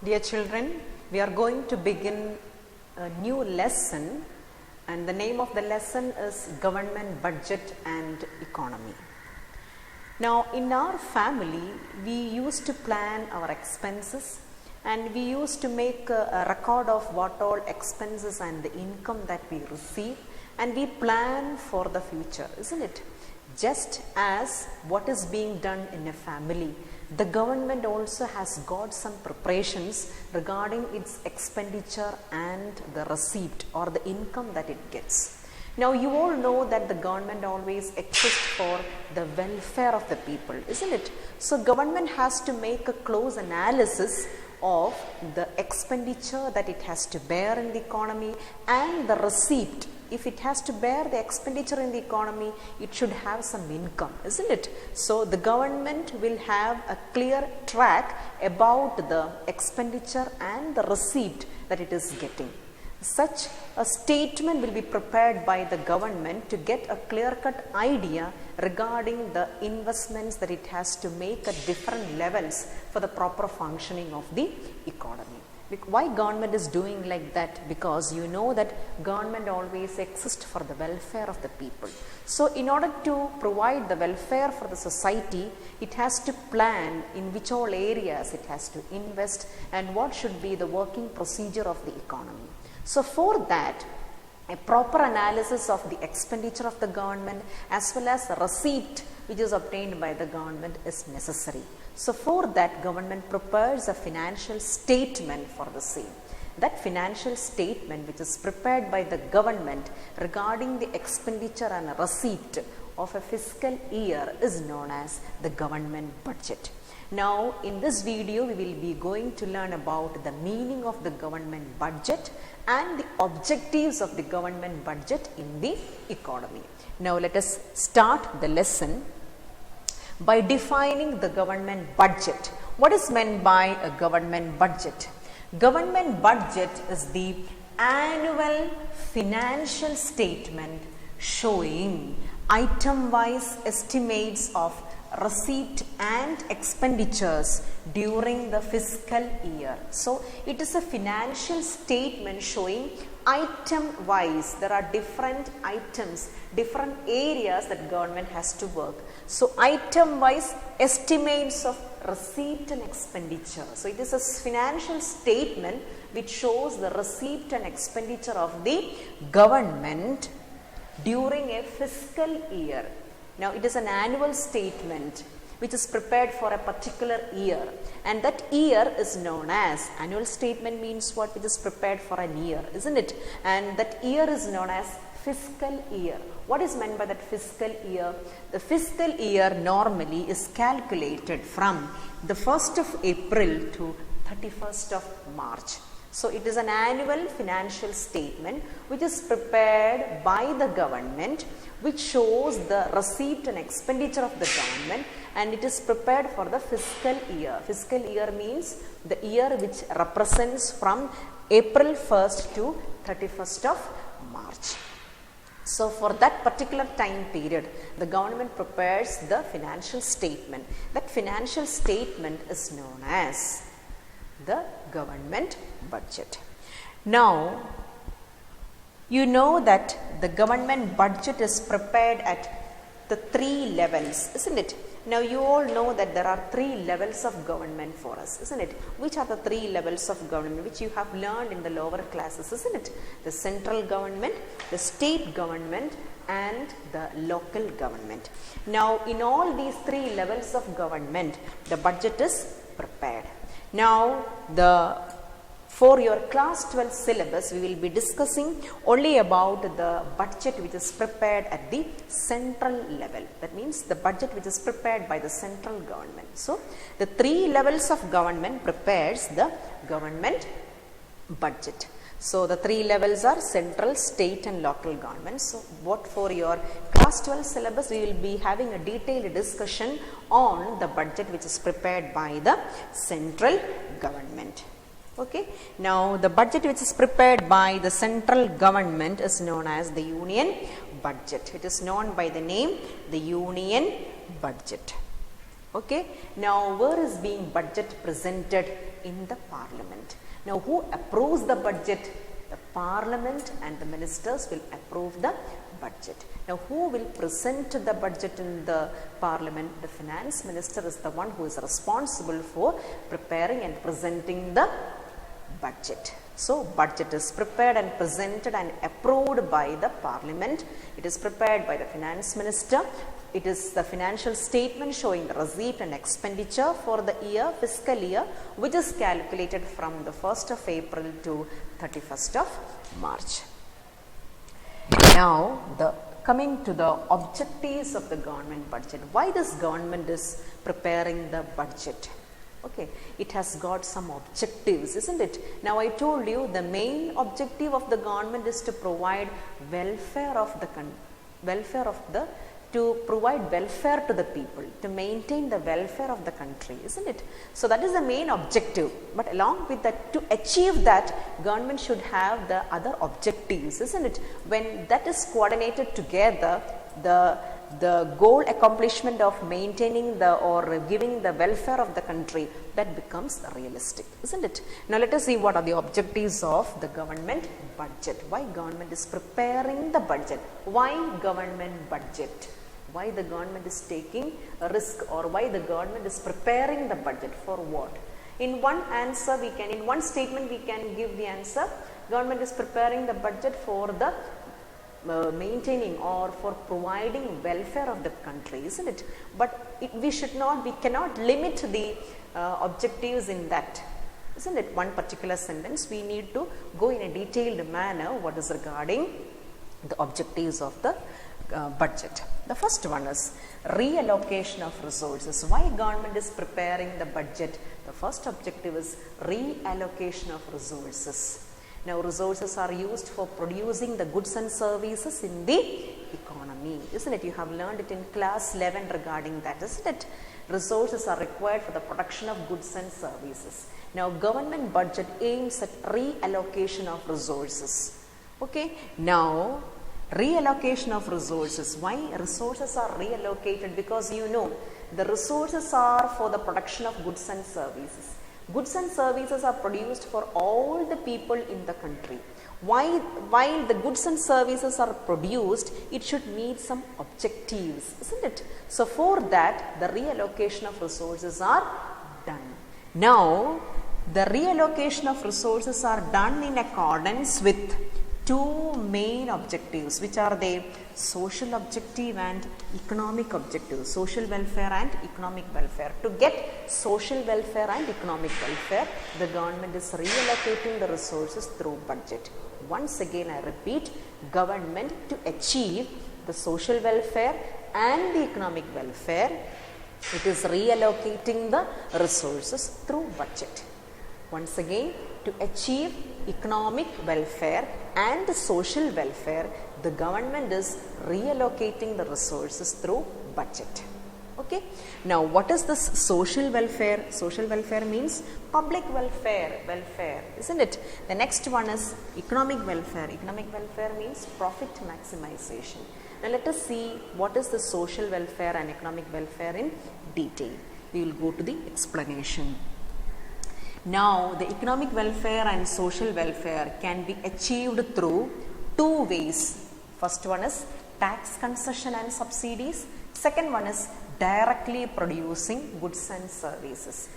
Dear children, we are going to begin a new lesson, and the name of the lesson is Government Budget and Economy. Now, in our family, we used to plan our expenses and we used to make a record of what all expenses and the income that we receive, and we plan for the future, isn't it? Just as what is being done in a family, the government also has got some preparations regarding its expenditure and the receipt or the income that it gets. Now, you all know that the government always exists for the welfare of the people, isn't it? So, government has to make a close analysis of the expenditure that it has to bear in the economy and the receipt. If it has to bear the expenditure in the economy, it should have some income, isn't it? So, the government will have a clear track about the expenditure and the receipt that it is getting. Such a statement will be prepared by the government to get a clear-cut idea regarding the investments that it has to make at different levels for the proper functioning of the economy. Why government is doing like that? Because you know that government always exists for the welfare of the people. So, in order to provide the welfare for the society, it has to plan in which all areas it has to invest and what should be the working procedure of the economy. So, for that, a proper analysis of the expenditure of the government as well as the receipt which is obtained by the government is necessary. So, for that, government prepares a financial statement for the same. That financial statement which is prepared by the government regarding the expenditure and receipt of a fiscal year is known as the government budget. Now, in this video, we will be going to learn about the meaning of the government budget and the objectives of the government budget in the economy. Now, let us start the lesson by defining the government budget. What is meant by a government budget? Government budget is the annual financial statement showing item-wise estimates of receipt and expenditures during the fiscal year. So, it is a financial statement showing item wise. There are different items, different areas that government has to work. So, item wise estimates of receipt and expenditure. So, it is a financial statement which shows the receipt and expenditure of the government during a fiscal year. Now, it is an annual statement which is prepared for a particular year, and that year is known as, annual statement means what? Which is prepared for an year, isn't it? And that year is known as fiscal year. What is meant by that fiscal year? The fiscal year normally is calculated from the 1st of April to 31st of March. So, it is an annual financial statement which is prepared by the government, which shows the receipt and expenditure of the government, and it is prepared for the fiscal year. Fiscal year means the year which represents from April 1st to 31st of March. So, for that particular time period, the government prepares the financial statement. That financial statement is known as the government budget. Now, you know that the government budget is prepared at the 3 levels, isn't it? Now, you all know that there are 3 levels of government for us, isn't it? Which are the 3 levels of government which you have learned in the lower classes, isn't it? The central government, the state government, and the local government. Now, in all these 3 levels of government, the budget is prepared. Now, for your class 12 syllabus, we will be discussing only about the budget which is prepared at the central level. That means the budget which is prepared by the central government. So, the 3 levels of government prepares the government budget. So, the 3 levels are central, state and local government. So, what for your class 12 syllabus, we will be having a detailed discussion on the budget which is prepared by the central government. Okay. Now, the budget which is prepared by the central government is known as the union budget. It is known by the name the union budget. Okay. Now, where is being budget presented in the parliament. Now, who approves the budget? The parliament and the ministers will approve the budget. Now, who will present the budget in the parliament? The finance minister is the one who is responsible for preparing and presenting the budget. So, budget is prepared and presented and approved by the parliament. It is prepared by the finance minister. It is the financial statement showing the receipt and expenditure for the year, fiscal year, which is calculated from the 1st of April to 31st of March. Now, coming to the objectives of the government budget. Why this government is preparing the budget? Okay, it has got some objectives, isn't it? Now, I told you the main objective of the government is to provide welfare to provide welfare to the people, to maintain the welfare of the country, isn't it? So, that is the main objective. But along with that, to achieve that, government should have the other objectives, isn't it? When that is coordinated together, the goal accomplishment of maintaining or giving the welfare of the country, that becomes realistic, isn't it? Now, let us see what are the objectives of the government budget. Why government is preparing the budget? Why government budget? Why the government is taking a risk, or why the government is preparing the budget? For what? In one statement we can give the answer. Government is preparing the budget for the maintaining or for providing welfare of the country, isn't it? But we cannot limit the objectives in that, isn't it? One particular sentence, we need to go in a detailed manner what is regarding the objectives of the budget. The first one is reallocation of resources. Why government is preparing the budget? The first objective is reallocation of resources. Now, resources are used for producing the goods and services in the economy, isn't it? You have learned it in class 11 regarding that, isn't it? Resources are required for the production of goods and services. Now, government budget aims at reallocation of resources. Okay. Now, reallocation of resources. Why resources are reallocated? Because you know the resources are for the production of goods and services. Goods and services are produced for all the people in the country. While the goods and services are produced, it should meet some objectives, isn't it? So, for that, the reallocation of resources are done. Now, the reallocation of resources are done in accordance with two main objectives, which are the social objective and economic objective, social welfare and economic welfare. To get social welfare and economic welfare, the government is reallocating the resources through budget. Once again, I repeat, government to achieve the social welfare and the economic welfare, it is reallocating the resources through budget. Once again, to achieve economic welfare and the social welfare, the government is reallocating the resources through budget. Okay. Now, what is this social welfare? Social welfare means public welfare, isn't it? The next one is economic welfare. Economic welfare means profit maximization. Now, let us see what is the social welfare and economic welfare in detail. We will go to the explanation. Now, the economic welfare and social welfare can be achieved through two ways. First one is tax concession and subsidies. Second one is directly producing goods and services.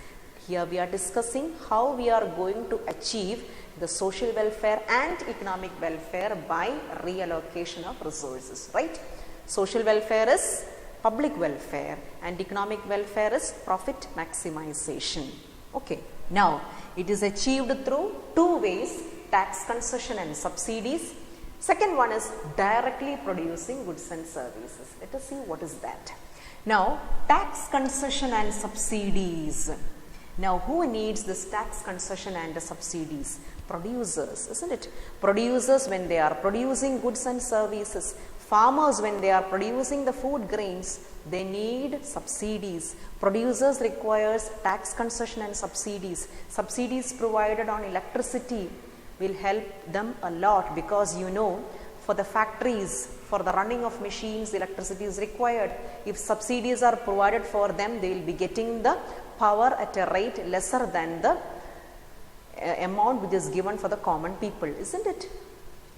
Here we are discussing how we are going to achieve the social welfare and economic welfare by reallocation of resources, right? Social welfare is public welfare and economic welfare is profit maximization. Okay. Now, it is achieved through two ways, tax concession and subsidies. Second one is directly producing goods and services. Let us see what is that. Now, tax concession and subsidies. Now, who needs this tax concession and the subsidies? Producers, isn't it? Producers when they are producing goods and services. Farmers when they are producing the food grains, they need subsidies. Producers requires tax concession and subsidies. Subsidies provided on electricity will help them a lot, because you know, for the factories, for the running of machines, electricity is required. If subsidies are provided for them, they will be getting the power at a rate lesser than the amount which is given for the common people, isn't it?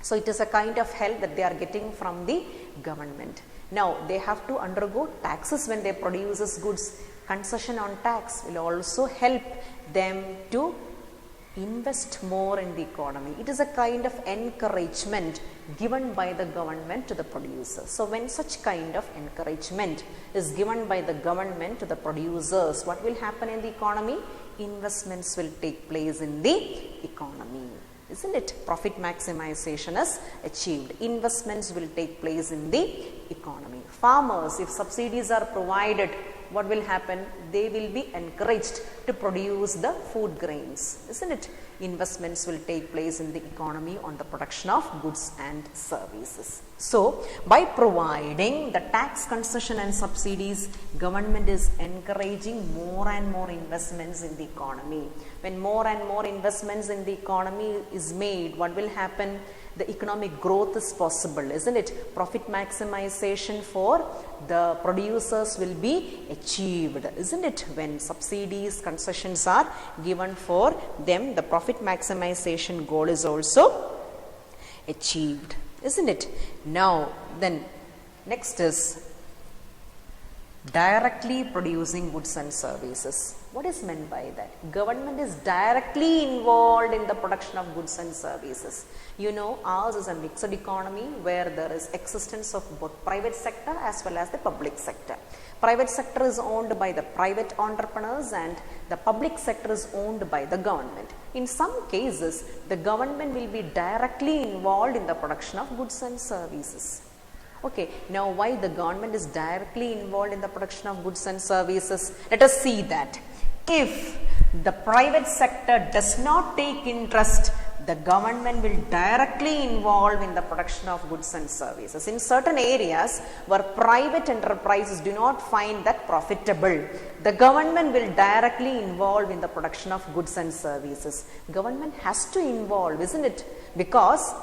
So it is a kind of help that they are getting from the government. Now they have to undergo taxes when they produce goods. Concession on tax will also help them to invest more in the economy. It is a kind of encouragement given by the government to the producers. So when such kind of encouragement is given by the government to the producers, what will happen in the economy? Investments will take place in the economy, isn't it? Profit maximization is achieved. Investments will take place in the economy. Farmers, if subsidies are provided, what will happen? They will be encouraged to produce the food grains, isn't it? Investments will take place in the economy on the production of goods and services. So by providing the tax concession and subsidies, government is encouraging more and more investments in the economy. When more and more investments in the economy is made, what will happen? The economic growth is possible, isn't it? Profit maximization for the producers will be achieved, isn't it? When subsidies, concessions are given for them, the profit maximization goal is also achieved, isn't it? Now then, next is directly producing goods and services. What is meant by that? Government is directly involved in the production of goods and services. You know, ours is a mixed economy where there is existence of both private sector as well as the public sector. Private sector is owned by the private entrepreneurs and the public sector is owned by the government. In some cases, the government will be directly involved in the production of goods and services. Okay, now why the government is directly involved in the production of goods and services? Let us see that. If the private sector does not take interest, the government will directly involve in the production of goods and services. In certain areas where private enterprises do not find that profitable, the government will directly involve in the production of goods and services. Government has to involve, isn't it? Because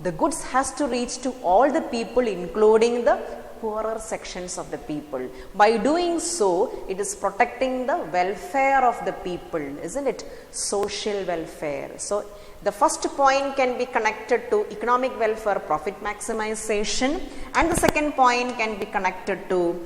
the goods has to reach to all the people, including the poorer sections of the people. By doing so, it is protecting the welfare of the people, isn't it? Social welfare. So the first point can be connected to economic welfare, profit maximization, and the second point can be connected to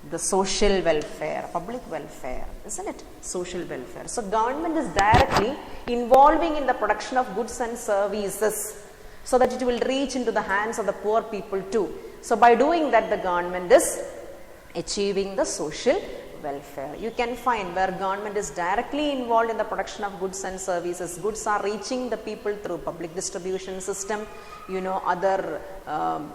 the social welfare, public welfare, isn't it? Social welfare. So government is directly involving in the production of goods and services so that it will reach into the hands of the poor people too. So by doing that, the government is achieving the social welfare. You can find where government is directly involved in the production of goods and services. Goods are reaching the people through public distribution system, you know, other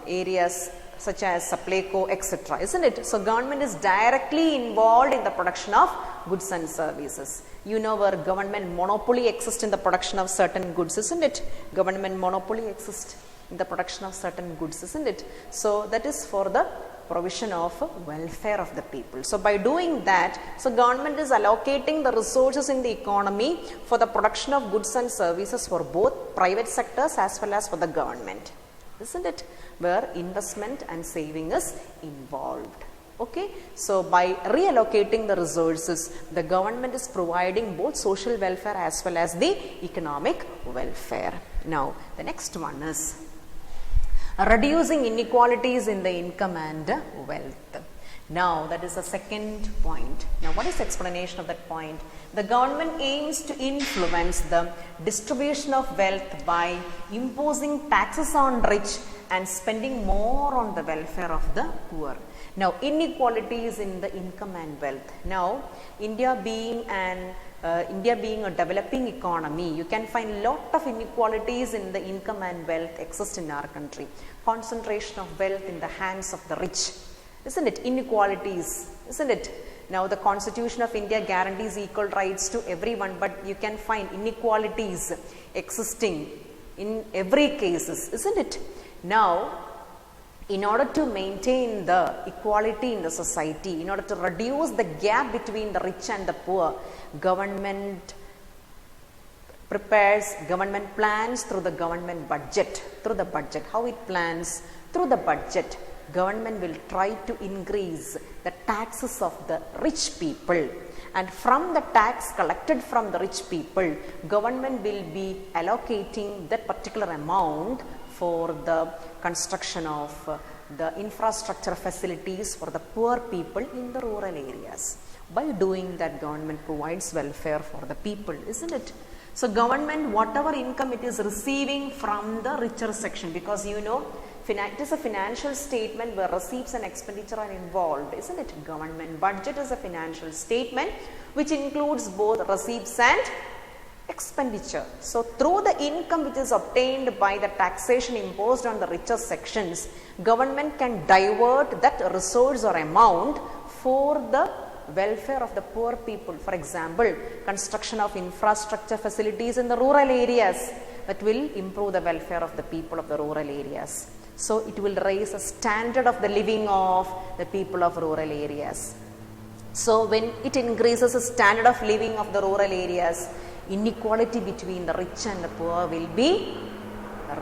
areas such as Supplyco, etc., isn't it? So government is directly involved in the production of goods and services. You know, where government monopoly exists in the production of certain goods, isn't it? Government monopoly exists in the production of certain goods, isn't it? So that is for the provision of welfare of the people. So by doing that, so government is allocating the resources in the economy for the production of goods and services for both private sectors as well as for the government, isn't it? Where investment and saving is involved. Okay, so by reallocating the resources, the government is providing both social welfare as well as the economic welfare. Now the next one is reducing inequalities in the income and wealth. Now that is the second point. Now what is the explanation of that point? The government aims to influence the distribution of wealth by imposing taxes on rich and spending more on the welfare of the poor. Now inequalities in the income and wealth. Now India being a developing economy, you can find lot of inequalities in the income and wealth exist in our country. Concentration of wealth in the hands of the rich, isn't it? Inequalities, isn't it? Now the Constitution of India guarantees equal rights to everyone, but you can find inequalities existing in every cases, isn't it? Now in order to maintain the equality in the society, in order to reduce the gap between the rich and the poor, government plans through the government budget, through the budget. How it plans? Through the budget. Government will try to increase the taxes of the rich people and from the tax collected from the rich people, government will be allocating that particular amount for the construction of the infrastructure facilities for the poor people in the rural areas. By doing that, government provides welfare for the people, isn't it? So government, whatever income it is receiving from the richer section, because you know, it is a financial statement where receipts and expenditure are involved, isn't it? Government budget is a financial statement which includes both receipts and expenditure. So through the income which is obtained by the taxation imposed on the richer sections, government can divert that resource or amount for the welfare of the poor people. For example, construction of infrastructure facilities in the rural areas that will improve the welfare of the people of the rural areas. So it will raise a standard of the living of the people of rural areas. So when it increases the standard of living of the rural areas, inequality between the rich and the poor will be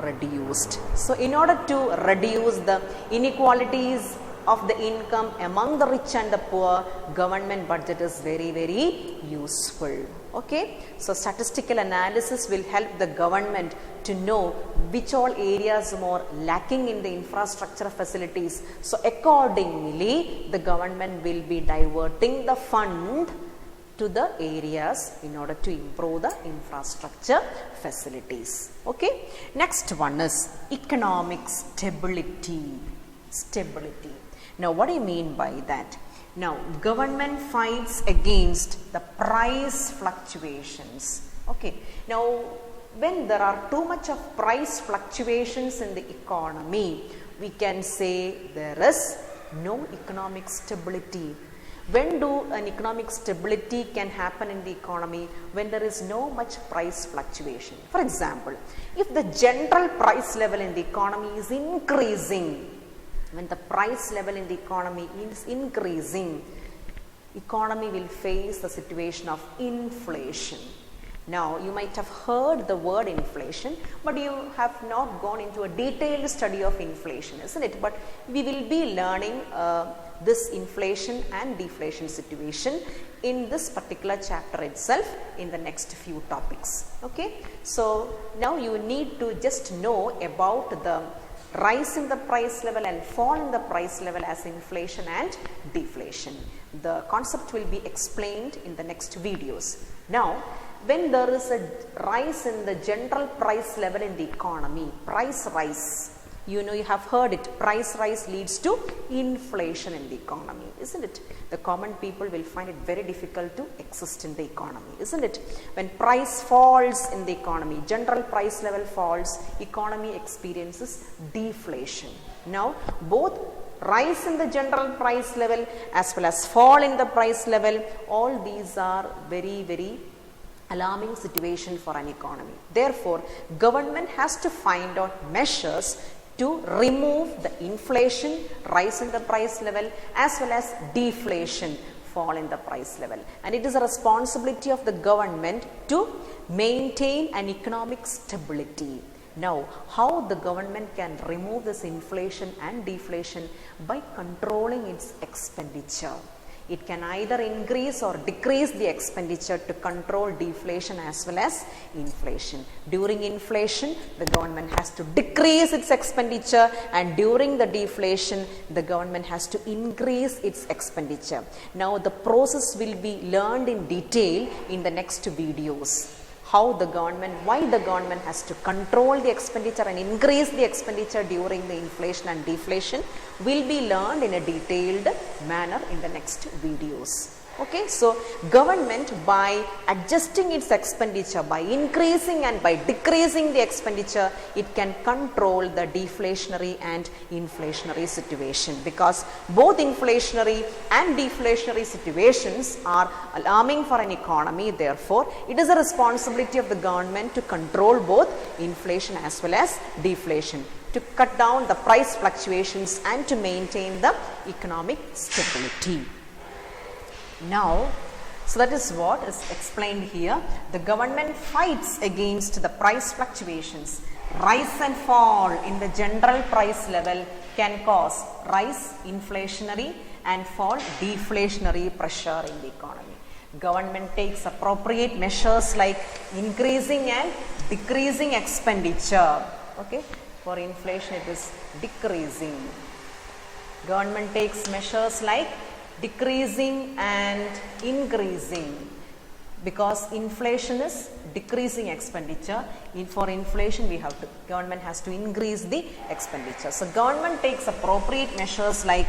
reduced. So in order to reduce the inequalities of the income among the rich and the poor, government budget is very, very useful. Okay, so statistical analysis will help the government to know which all areas are more lacking in the infrastructure facilities. So accordingly, the government will be diverting the fund to the areas in order to improve the infrastructure facilities. Okay, next one is economic stability. Now, what do you mean by that? Now, government fights against the price fluctuations. Okay. Now, when there are too much of price fluctuations in the economy, we can say there is no economic stability. When do an economic stability can happen in the economy? When there is no much price fluctuation. For example, if the general price level in the economy is increasing, when the price level in the economy is increasing, economy will face the situation of inflation. Now, you might have heard the word inflation, but you have not gone into a detailed study of inflation, isn't it? But we will be learning this inflation and deflation situation in this particular chapter itself in the next few topics. Okay, so now you need to just know about the rise in the price level and fall in the price level as inflation and deflation. The concept will be explained in the next videos. Now, when there is a rise in the general price level in the economy, price rise, you know, you have heard it, price rise leads to inflation in the economy, isn't it? The common people will find it very difficult to exist in the economy, isn't it? When price falls in the economy, general price level falls, economy experiences deflation. Now, both rise in the general price level as well as fall in the price level, all these are very, very alarming situation for an economy. Therefore, government has to find out measures to remove the inflation, rise in the price level, as well as deflation, fall in the price level. And it is a responsibility of the government to maintain an economic stability. Now, how the government can remove this inflation and deflation? By controlling its expenditure. It can either increase or decrease the expenditure to control deflation as well as inflation. During inflation, the government has to decrease its expenditure, and during the deflation, the government has to increase its expenditure. Now, the process will be learned in detail in the next videos. How the government, why the government has to control the expenditure and increase the expenditure during the inflation and deflation will be learned in a detailed manner in the next videos. Okay, so government, by adjusting its expenditure, by increasing and by decreasing the expenditure, it can control the deflationary and inflationary situation, because both inflationary and deflationary situations are alarming for an economy. Therefore, it is a responsibility of the government to control both inflation as well as deflation, to cut down the price fluctuations and to maintain the economic stability. Now, so that is what is explained here. The government fights against the price fluctuations. Rise and fall in the general price level can cause rise inflationary and fall deflationary pressure in the economy. Government takes appropriate measures like increasing and decreasing expenditure. Okay, for inflation it is decreasing. Government takes measures like decreasing and increasing, because inflation is decreasing expenditure. For inflation government has to increase the expenditure. So government takes appropriate measures like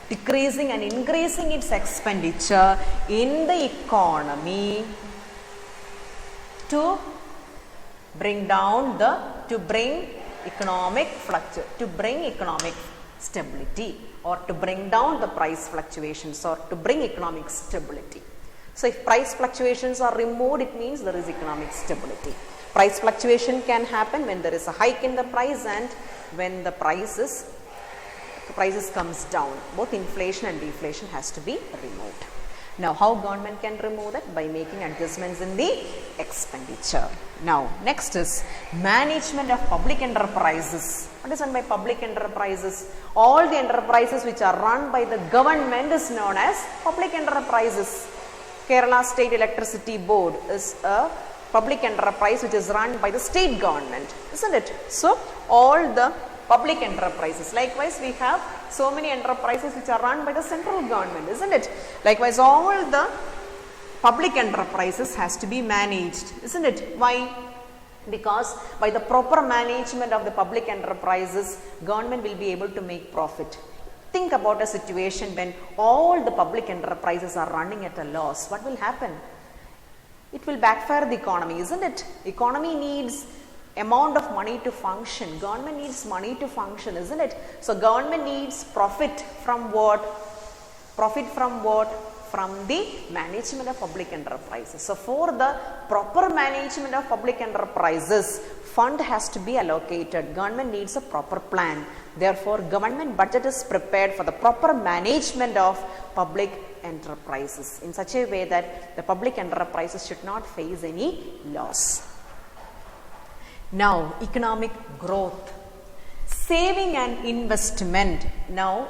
decreasing and increasing its expenditure in the economy to bring economic stability, or to bring down the price fluctuations, or to bring economic stability. So if price fluctuations are removed, it means there is economic stability. Price fluctuation can happen when there is a hike in the price and when the prices comes down. Both inflation and deflation has to be removed. Now, how government can remove that? By making adjustments in the expenditure. Now, next is management of public enterprises. What is done by public enterprises? All the enterprises which are run by the government is known as public enterprises. Kerala State Electricity Board is a public enterprise which is run by the state government, isn't it? So, all the public enterprises. Likewise, we have so many enterprises which are run by the central government, isn't it? Likewise, all the public enterprises has to be managed, isn't it? Why? Because by the proper management of the public enterprises, government will be able to make profit. Think about a situation when all the public enterprises are running at a loss. What will happen? It will backfire the economy, isn't it? Economy needs amount of money to function. Government needs money to function, isn't it? So government needs profit from what? Profit from what? From the management of public enterprises. So for the proper management of public enterprises, fund has to be allocated. Government needs a proper plan. Therefore, government budget is prepared for the proper management of public enterprises in such a way that the public enterprises should not face any loss. Now, economic growth, saving and investment. Now,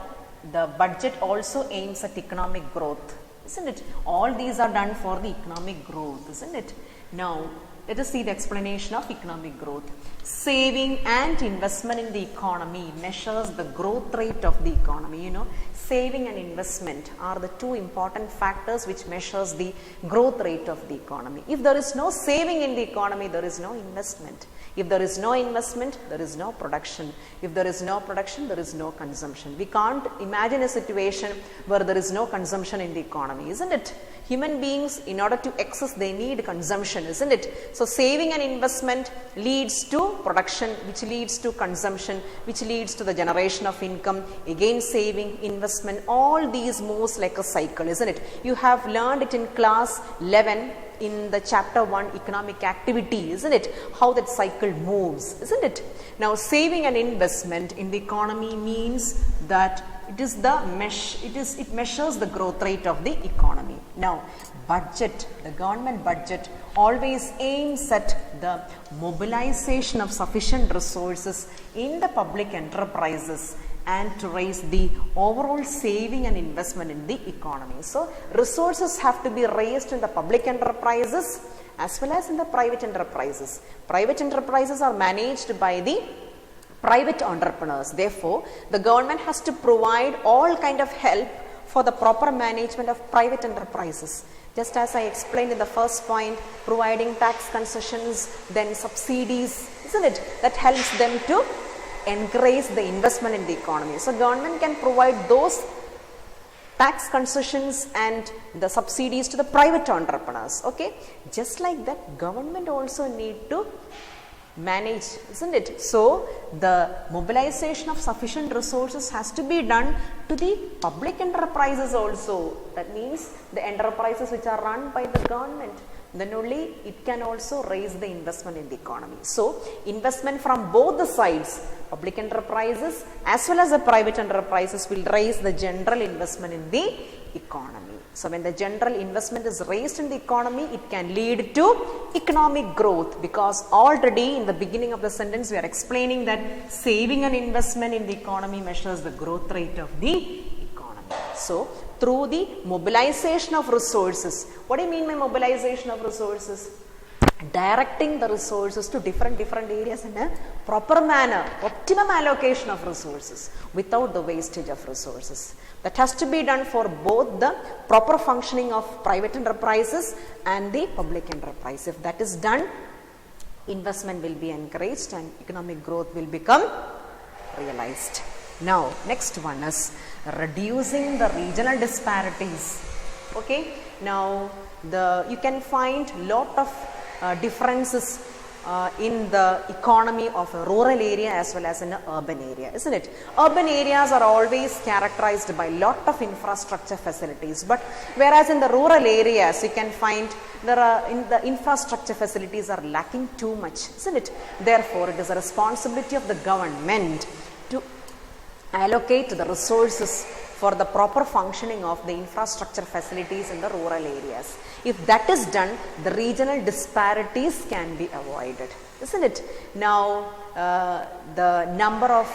the budget also aims at economic growth, isn't it? All these are done for the economic growth, isn't it? Now, let us see the explanation of economic growth. Saving and investment in the economy measures the growth rate of the economy. You know, saving and investment are the two important factors which measures the growth rate of the economy. If there is no saving in the economy, there is no investment. If there is no investment, there is no production. If there is no production, there is no consumption. We can't imagine a situation where there is no consumption in the economy, isn't it? Human beings, in order to exist, they need consumption, isn't it? So saving and investment leads to production, which leads to consumption, which leads to the generation of income. Again, saving, investment, all these moves like a cycle, isn't it? You have learned it in class 11 in the chapter 1 economic activity, isn't it? How that cycle moves, isn't it? Now, saving and investment in the economy means that it measures the growth rate of the economy. Now, budget, the government budget always aims at the mobilization of sufficient resources in the public enterprises and to raise the overall saving and investment in the economy. So, resources have to be raised in the public enterprises as well as in the private enterprises. Private enterprises are managed by the private entrepreneurs. Therefore, the government has to provide all kind of help for the proper management of private enterprises. Just as I explained in the first point, providing tax concessions, then subsidies, isn't it? That helps them to encourage the investment in the economy. So, government can provide those tax concessions and the subsidies to the private entrepreneurs. Okay, just like that, government also need to manage, isn't it? So, the mobilization of sufficient resources has to be done to the public enterprises also. That means the enterprises which are run by the government, then only it can also raise the investment in the economy. So, investment from both the sides, public enterprises as well as the private enterprises, will raise the general investment in the economy. So, when the general investment is raised in the economy, it can lead to economic growth, because already in the beginning of the sentence we are explaining that saving and investment in the economy measures the growth rate of the economy. So, through the mobilization of resources. What do you mean by mobilization of resources? Directing the resources to different areas in a proper manner, optimum allocation of resources without the wastage of resources. That has to be done for both the proper functioning of private enterprises and the public enterprise. If that is done, investment will be encouraged and economic growth will become realized. Now, next one is reducing the regional disparities. Okay, now you can find lot of differences in the economy of a rural area as well as in an urban area, isn't it? Urban areas are always characterized by lot of infrastructure facilities, but whereas in the rural areas you can find the infrastructure facilities are lacking too much, isn't it? Therefore, it is a responsibility of the government to allocate the resources for the proper functioning of the infrastructure facilities in the rural areas. If that is done, the regional disparities can be avoided, isn't it? Now, the number of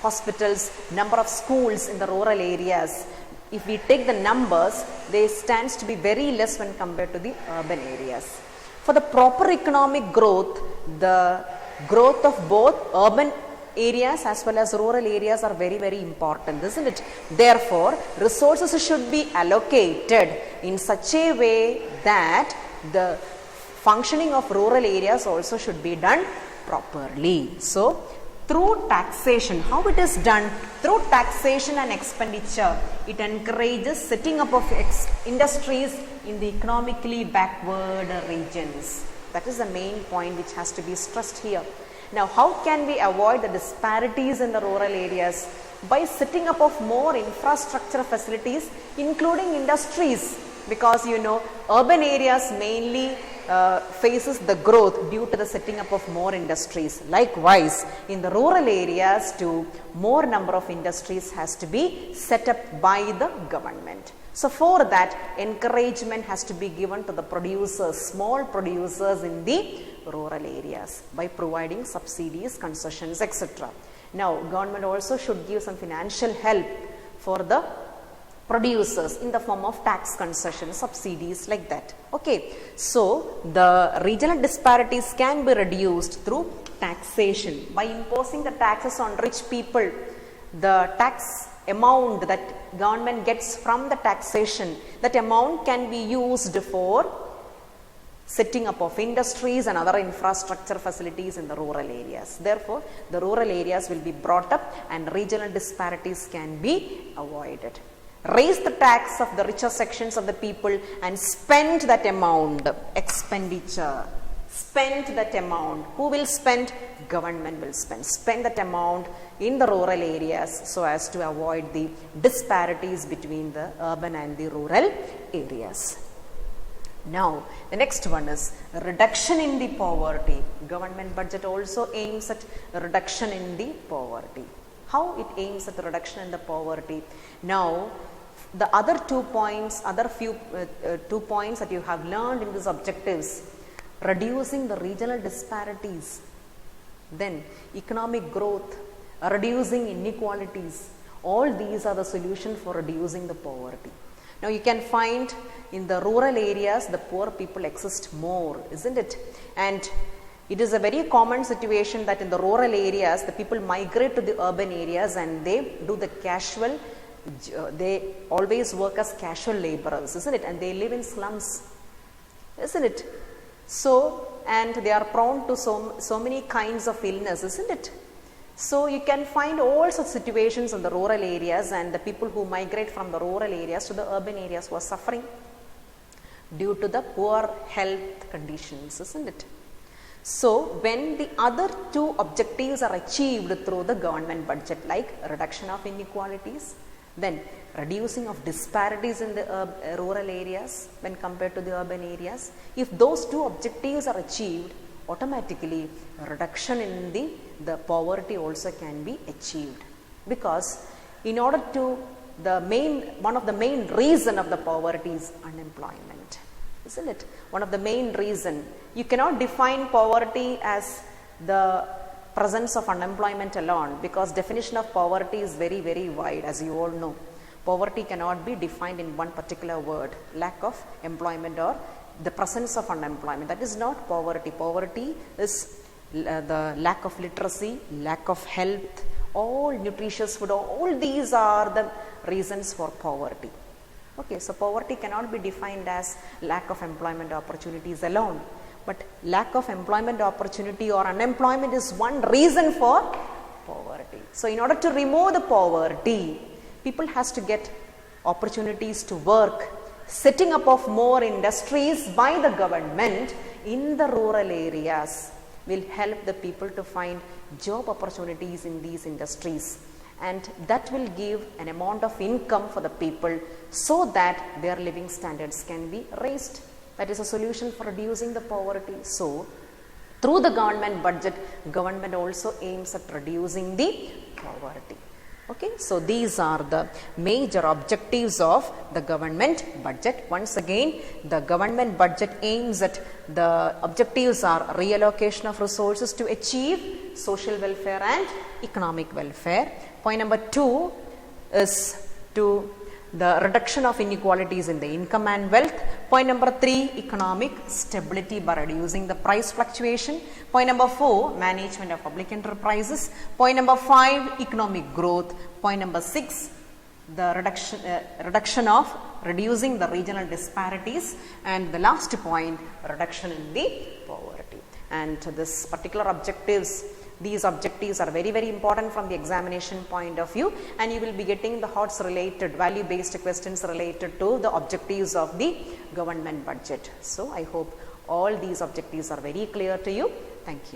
hospitals, number of schools in the rural areas, if we take the numbers, they stands to be very less when compared to the urban areas. For the proper economic growth, the growth of both urban areas as well as rural areas are very important, isn't it? Therefore, resources should be allocated in such a way that the functioning of rural areas also should be done properly. So, through taxation, how it is done? Through taxation and expenditure, it encourages setting up of industries in the economically backward regions. That is the main point which has to be stressed here. Now, how can we avoid the disparities in the rural areas? By setting up of more infrastructure facilities, including industries, because you know urban areas mainly faces the growth due to the setting up of more industries. Likewise, in the rural areas too, more number of industries has to be set up by the government. So, for that, encouragement has to be given to the producers, small producers in the rural areas by providing subsidies, concessions, etc. Now, government also should give some financial help for the producers in the form of tax concessions, subsidies, like that. Okay, so the regional disparities can be reduced through taxation by imposing the taxes on rich people. The tax amount that government gets from the taxation, that amount can be used for setting up of industries and other infrastructure facilities in the rural areas. Therefore, the rural areas will be brought up and regional disparities can be avoided. Raise the tax of the richer sections of the people and spend that amount, expenditure. Spend that amount. Who will spend? Government will spend. Spend that amount in the rural areas so as to avoid the disparities between the urban and the rural areas. Now, the next one is reduction in the poverty. Government budget also aims at reduction in the poverty. How it aims at the reduction in the poverty? Now, the other 2 points, 2 points that you have learned in these objectives, reducing the regional disparities, then economic growth, reducing inequalities, all these are the solution for reducing the poverty. Now, you can find in the rural areas the poor people exist more, isn't it? And it is a very common situation that in the rural areas the people migrate to the urban areas and they do the casual, they always work as casual laborers, isn't it? And they live in slums, isn't it? So, and they are prone to so many kinds of illness, isn't it? So, you can find all such situations in the rural areas, and the people who migrate from the rural areas to the urban areas were suffering due to the poor health conditions, isn't it? So, when the other 2 objectives are achieved through the government budget, like reduction of inequalities, then reducing of disparities in the rural areas when compared to the urban areas, if those 2 objectives are achieved, automatically reduction in the poverty also can be achieved. Because in order to, one of the main reason of the poverty is unemployment, isn't it? One of the main reason. You cannot define poverty as the presence of unemployment alone, because definition of poverty is very wide, as you all know. Poverty cannot be defined in one particular word, lack of employment or the presence of unemployment. That is not poverty. Poverty is the lack of literacy, lack of health, all nutritious food, all these are the reasons for poverty. Okay, so poverty cannot be defined as lack of employment opportunities alone, but lack of employment opportunity or unemployment is one reason for poverty. So in order to remove the poverty, people has to get opportunities to work. Setting up of more industries by the government in the rural areas will help the people to find job opportunities in these industries, and that will give an amount of income for the people so that their living standards can be raised. That is a solution for reducing the poverty. So through the government budget, government also aims at reducing the poverty. Okay, so these are the major objectives of the government budget. Once again, the government budget aims at, the objectives are reallocation of resources to achieve social welfare and economic welfare. Point number 2 is to the reduction of inequalities in the income and wealth. Point number 3, economic stability by reducing the price fluctuation. Point number 4, management of public enterprises. Point number 5, economic growth. Point number 6, the reducing the regional disparities. And the last point, reduction in the poverty. And this particular objectives, these objectives are very, very important from the examination point of view, and you will be getting the HOTS related, value based questions related to the objectives of the government budget. So I hope all these objectives are very clear to you. Thank you.